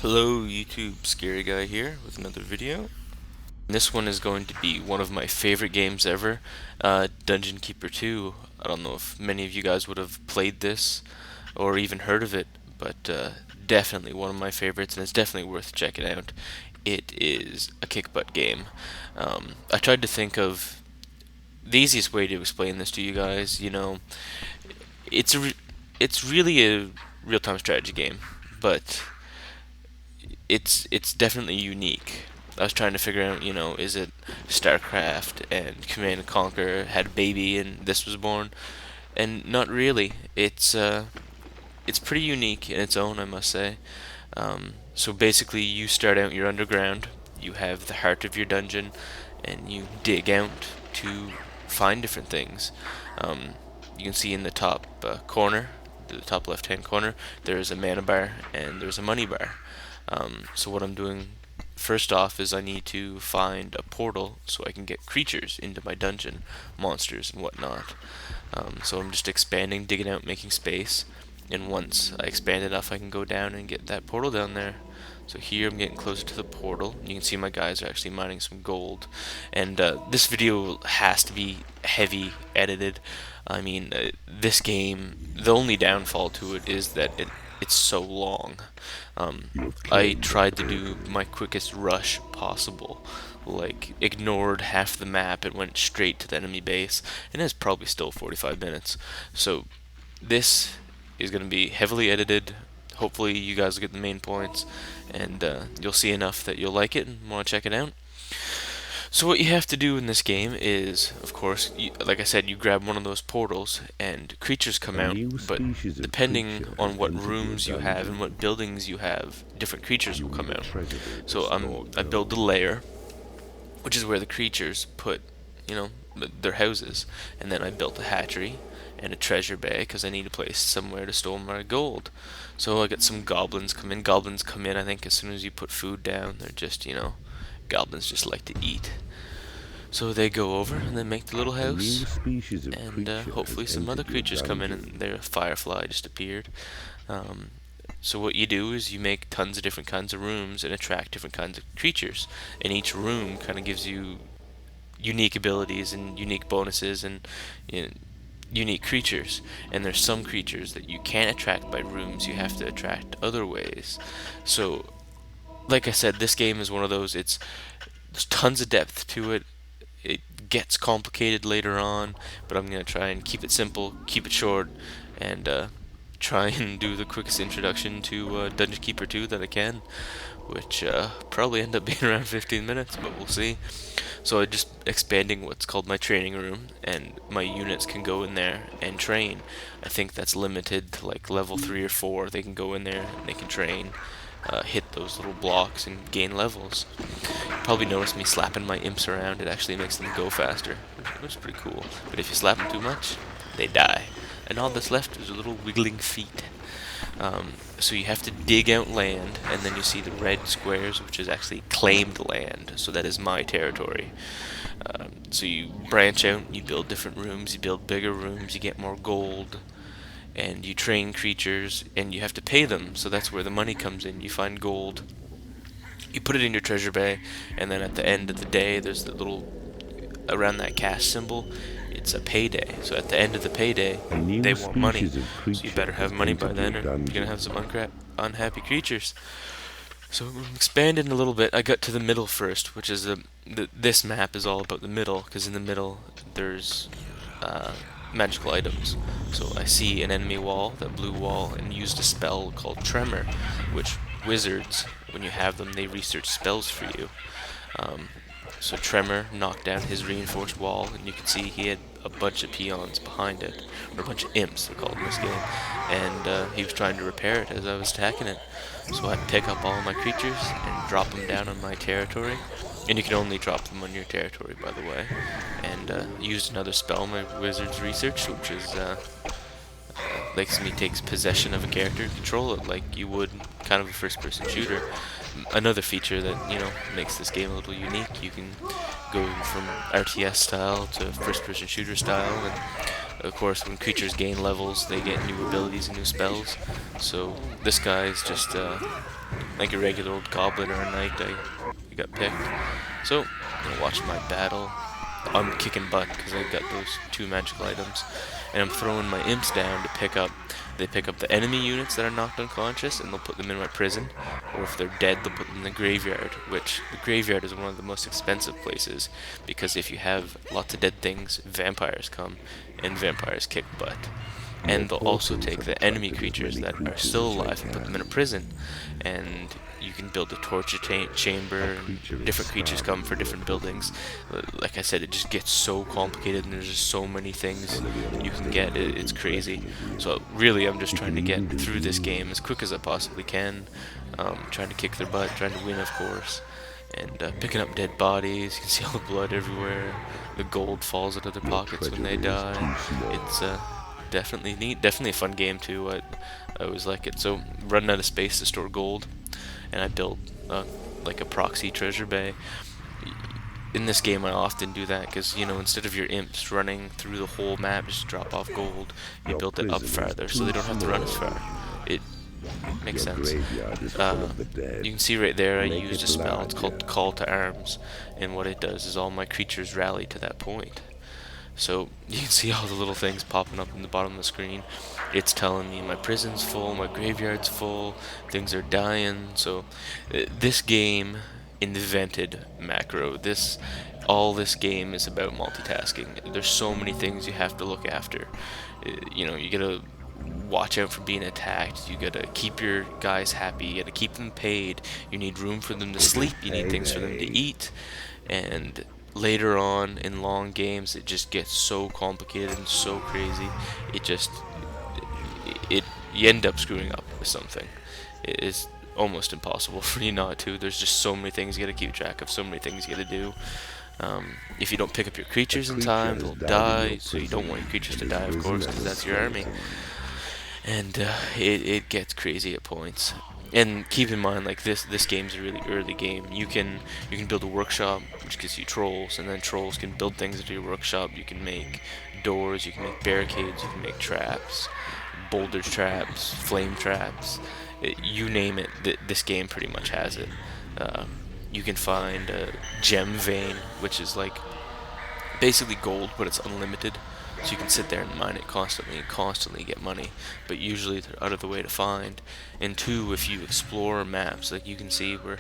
Hello YouTube, Scary Guy here with another video. This one is going to be one of my favorite games ever, Dungeon Keeper 2. I don't know if many of you guys would have played this or even heard of it, but definitely one of my favorites, and it's definitely worth checking out. It is a kick butt game. I tried to think of the easiest way to explain this to you guys. It's it's really a real-time strategy game, but it's definitely unique. I was trying to figure out, is it StarCraft and Command and Conquer had a baby and this was born? And not really. It's pretty unique in its own, I must say. So basically, you start out your underground. You have the heart of your dungeon, and you dig out to find different things. You can see in the top corner, the top left-hand corner, there's a mana bar and there's a money bar. So what I'm doing first off is I need to find a portal so I can get creatures into my dungeon, monsters and whatnot. So I'm just expanding, digging out, making space, and once I expand enough I can go down and get that portal down there. So here I'm getting closer to the portal. You can see my guys are actually mining some gold. And this video has to be heavy edited. I mean, this game, the only downfall to it is that it's so long. I tried to do my quickest rush possible. Like, ignored half the map and went straight to the enemy base. And it's probably still 45 minutes. So this is going to be heavily edited. Hopefully you guys will get the main points, and you'll see enough that you'll like it and want to check it out. So what you have to do in this game is, of course, like I said, you grab one of those portals and creatures come A out, new but species of depending creature has on what entered rooms your you have dungeon. and what buildings you have, different creatures You will need come a out. treasure board to So store I build the those. lair, which is where the creatures put, you know, their houses, and then I built a hatchery and a treasure bay because I need a place somewhere to store my gold. So I got some goblins come in. Goblins come in, I think, as soon as you put food down. They're just, goblins just like to eat. So they go over and they make the little A new house, species of and creature has hopefully some other entered your creatures come in. dungeon. And their firefly just appeared. Um, so what you do is you make tons of different kinds of rooms and attract different kinds of creatures. And each room kind of gives you unique abilities and unique bonuses and you know, unique creatures. And there's some creatures that you can't attract by rooms, you have to attract other ways. So like I said, this game is one of those, there's tons of depth to it. It gets complicated later on, but I'm going to try and keep it simple, keep it short, and try and do the quickest introduction to Dungeon Keeper 2 that I can, which probably end up being around 15 minutes, but we'll see. So I'm just expanding what's called my training room, and my units can go in there and train. I think that's limited to like level 3 or 4. They can go in there and they can train, hit those little blocks and gain levels. You probably noticed me slapping my imps around. It actually makes them go faster, which is pretty cool. But if you slap them too much, they die. And all that's left is little wiggling feet. So you have to dig out land, and then you see the red squares, which is actually claimed land. So that is my territory. So you branch out, you build different rooms, you build bigger rooms, you get more gold, and you train creatures, and you have to pay them. So that's where the money comes in. You find gold, you put it in your treasure bay, and then at the end of the day, there's the little around that cash symbol. It's a payday. So at the end of the payday, A they new want money. species of So you creature better have has money by entered your then, or you're gonna dungeon. have some unhappy creatures. So expanding a little bit, I got to the middle first, which is this map is all about the middle, because in the middle there's uh, magical items. So I see an enemy wall, that blue wall, and used a spell called Tremor, which wizards, when you have them, they research spells for you. Um, so Tremor knocked down his reinforced wall, and you can see he had a bunch of peons behind it, or a bunch of imps, they call it in this game, and he was trying to repair it as I was attacking it. So I pick up all my creatures and drop them down on my territory, and you can only drop them on your territory, by the way. And used another spell, my wizard's research, which is lets me takes possession of a character and control it like you would kind of a first-person shooter. Another feature that makes this game a little unique. You can go from RTS style to first-person shooter style, and of course, when creatures gain levels, they get new abilities and new spells. So this guy is just like a regular old goblin or a knight. I got picked. So, watching my battle. I'm kicking butt because I've got those 2 magical items, and I'm throwing my imps down to pick up. They pick up the enemy units that are knocked unconscious, and they'll put them in my prison. Or if they're dead, they'll put them in the graveyard. Which the graveyard is one of the most expensive places, because if you have lots of dead things, vampires come, and vampires kick butt. And they'll also take the enemy creatures that are still alive and put them in a prison, and you can build a torture chamber, and different creatures come for different buildings. Like I said, it just gets so complicated, and there's just so many things you can get. It's crazy. So really, I'm just trying to get through this game as quick as I possibly can, trying to kick their butt, trying to win, of course, and picking up dead bodies. You can see all the blood everywhere. The gold falls out of their pockets when they die. It's definitely neat, definitely a fun game too. I always like it. So running out of space to store gold, and I built like a proxy treasure bay. In this game, I often do that because, instead of your imps running through the whole map just to drop off gold, you built it up farther so they don't have to run as far. It makes sense. You can see right there I used a spell. It's called Call to Arms, and what it does is all my creatures rally to that point. So you can see all the little things popping up in the bottom of the screen. It's telling me my prison's full, my graveyard's full, things are dying. So this game invented macro. All this game is about multitasking. There's so many things you have to look after. You gotta watch out for being attacked. You gotta keep your guys happy. You gotta keep them paid. You need room for them to sleep. You need things for them to eat. And later on in long games, it just gets so complicated and so crazy. You end up screwing up with something. It is almost impossible for you not to. There's just so many things you gotta keep track of, so many things you gotta do. If you don't pick up your creatures in time, they'll die. So you don't want your creatures to die, of course, because that's your army. And it gets crazy at points. And keep in mind, like this game's a really early game. You can build a workshop, which gives you trolls, and then trolls can build things into your workshop. You can make doors, you can make barricades, you can make traps, boulder traps, flame traps. You name it, this game pretty much has it. You can find a gem vein, which is like basically gold, but it's unlimited. So you can sit there and mine it constantly and constantly get money, but usually they're out of the way to find. And 2, if you explore maps, like you can see, we're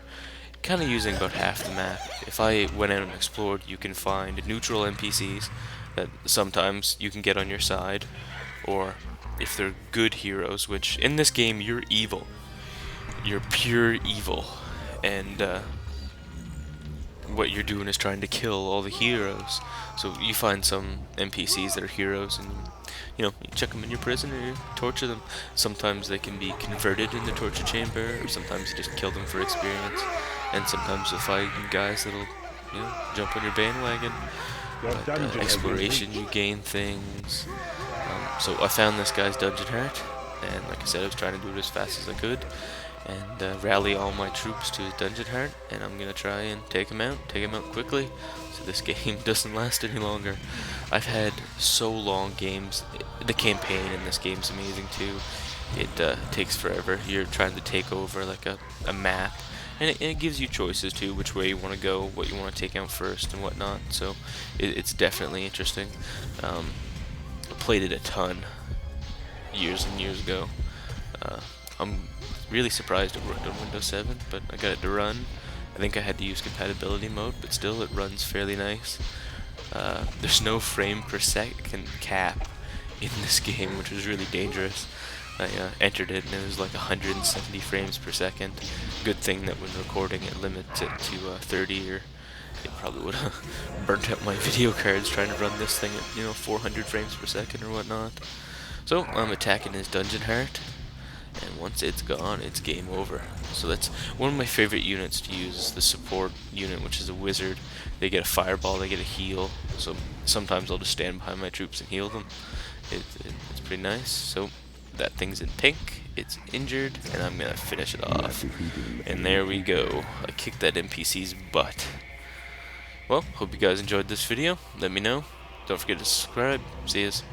kind of using about half the map. If I went out and explored, you can find neutral NPCs that sometimes you can get on your side, or if they're good heroes, which in this game you're evil. You're pure evil, and what you're doing is trying to kill all the heroes. So you find some NPCs that are heroes, and you check them in your prison or you torture them. Sometimes they can be converted in the torture chamber, or sometimes you just kill them for experience. And sometimes you'll find guys that'll jump on your bandwagon. But exploration, you gain things. So I found this guy's dungeon heart, and like I said, I was trying to do it as fast as I could, and rally all my troops to his dungeon heart, and I'm gonna try and take him out quickly, so this game doesn't last any longer. I've had so long games. The campaign in this game's amazing too. It takes forever. You're trying to take over like a map, and it gives you choices too, which way you want to go, what you want to take out first, and whatnot. So it's definitely interesting. I played it a ton years and years ago. I'm really surprised it worked on Windows 7, but I got it to run. I think I had to use compatibility mode, but still it runs fairly nice. There's no frame per second cap in this game, which was really dangerous. I entered it and it was like 170 frames per second. Good thing that when recording it limits it to 30, or it probably would have burnt out my video cards trying to run this thing at 400 frames per second or whatnot. So I'm attacking his dungeon heart, and once it's gone, it's game over. So that's one of my favorite units to use, is the support unit, which is a wizard. They get a fireball, they get a heal, so sometimes I'll just stand behind my troops and heal them. It's pretty nice. So that thing's in pink, it's injured, and I'm gonna finish it off. And there we go. I kicked that NPC's butt. Well, hope you guys enjoyed this video. Let me know. Don't forget to subscribe. See yous.